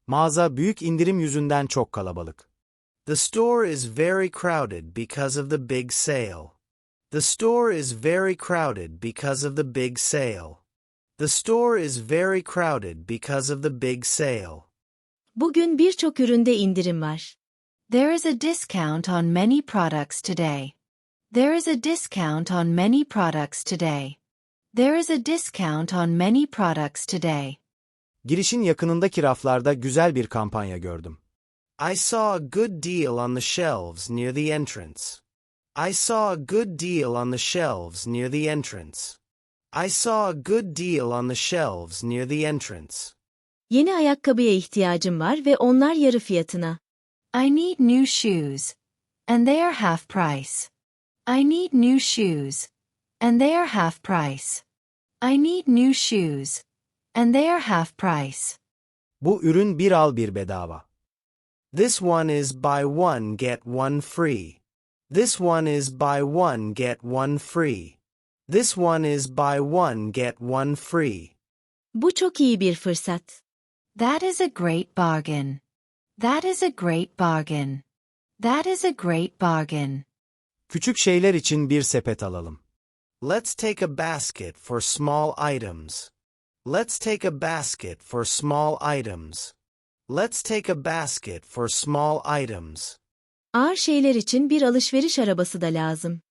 Mağaza büyük indirim yüzünden çok kalabalık. The store is very crowded because of the big sale. The store is very crowded because of the big sale. The store is very crowded because of the big sale. Bugün birçok üründe indirim var. There is a discount on many products today. There is a discount on many products today. There is a discount on many products today. Girişin yakınındaki raflarda güzel bir kampanya gördüm. I saw a good deal on the shelves near the entrance. I saw a good deal on the shelves near the entrance. I saw a good deal on the shelves near the entrance. Yeni ayakkabıya ihtiyacım var ve onlar yarı fiyatına. I need new shoes, and they are half price. I need new shoes, and they are half price. I need new shoes, and they are half price. Bu ürün bir al bir bedava. This one is buy one get one free. This one is buy one get one free. This one is buy one get one free. Bu çok iyi bir fırsat. That is a great bargain. That is a great bargain. That is a great bargain. Küçük şeyler için bir sepet alalım. Let's take a basket for small items. Let's take a basket for small items. Let's take a basket for small items. Ağır şeyler için bir alışveriş arabası da lazım.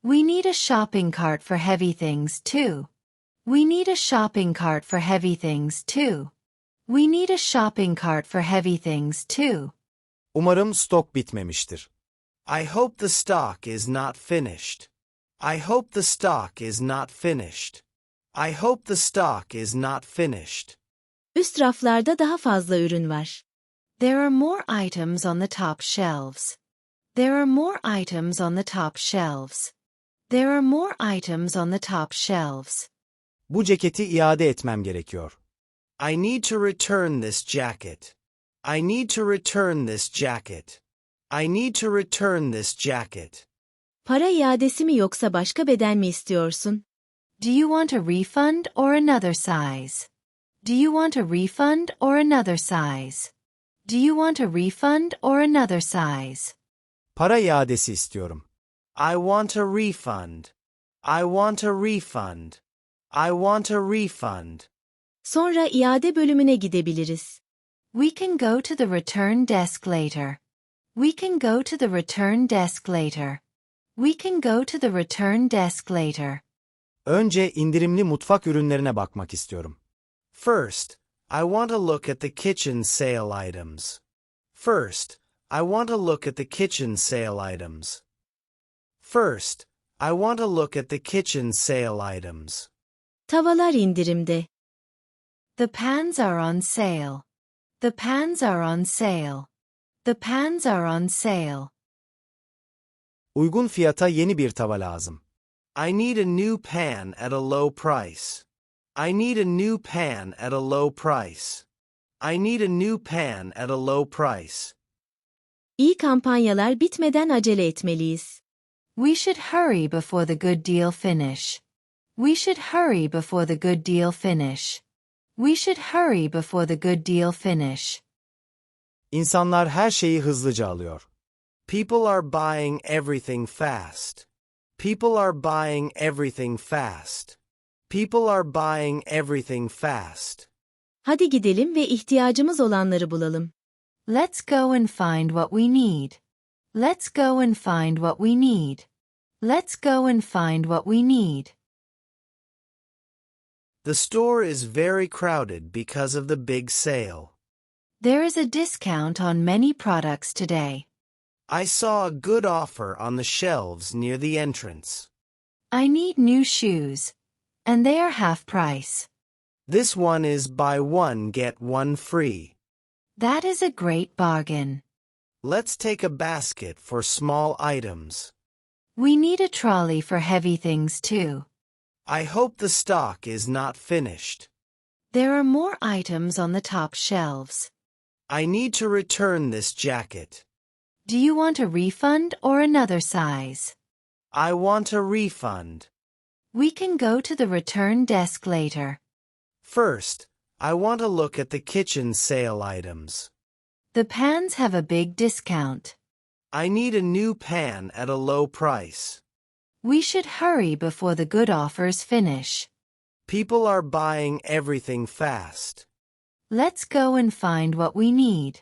We need a shopping cart for heavy things too. We need a shopping cart for heavy things too. We need a shopping cart for heavy things too. Umarım stok bitmemiştir. I hope the stock is not finished. I hope the stock is not finished. I hope the stock is not finished. Üst raflarda daha fazla ürün var. There are more items on the top shelves. There are more items on the top shelves. There are more items on the top shelves. Bu ceketi iade etmem gerekiyor. I need to return this jacket. I need to return this jacket. I need to return this jacket. Para iadesi mi yoksa başka beden mi istiyorsun? Do you want a refund or another size? Do you want a refund or another size? Do you want a refund or another size? Para iadesi istiyorum. I want a refund. I want a refund. I want a refund. Sonra iade bölümüne gidebiliriz. We can go to the return desk later. We can go to the return desk later. We can go to the return desk later. Önce indirimli mutfak ürünlerine bakmak istiyorum. First, I want to look at the kitchen sale items. First, I want to look at the kitchen sale items. First, I want to look at the kitchen sale items. Tavalar indirimde. The pans are on sale. The pans are on sale. The pans are on sale. Uygun fiyata yeni bir tava lazım. I need a new pan at a low price. I need a new pan at a low price. I need a new pan at a low price. İyi kampanyalar bitmeden acele etmeliyiz. We should hurry before the good deal finish. We should hurry before the good deal finish. We should hurry before the good deal finish. İnsanlar her şeyi hızlıca alıyor. People are buying everything fast. People are buying everything fast. People are buying everything fast. Hadi gidelim ve ihtiyacımız olanları bulalım. Let's go and find what we need. Let's go and find what we need. Let's go and find what we need. The store is very crowded because of the big sale. There is a discount on many products today. I saw a good offer on the shelves near the entrance. I need new shoes, and they are half price. This one is buy one get one free. That is a great bargain. Let's take a basket for small items. We need a trolley for heavy things too. I hope the stock is not finished. There are more items on the top shelves. I need to return this jacket. Do you want a refund or another size? I want a refund. We can go to the return desk later. First, I want to look at the kitchen sale items. The pans have a big discount. I need a new pan at a low price. We should hurry before the good offers finish. People are buying everything fast. Let's go and find what we need.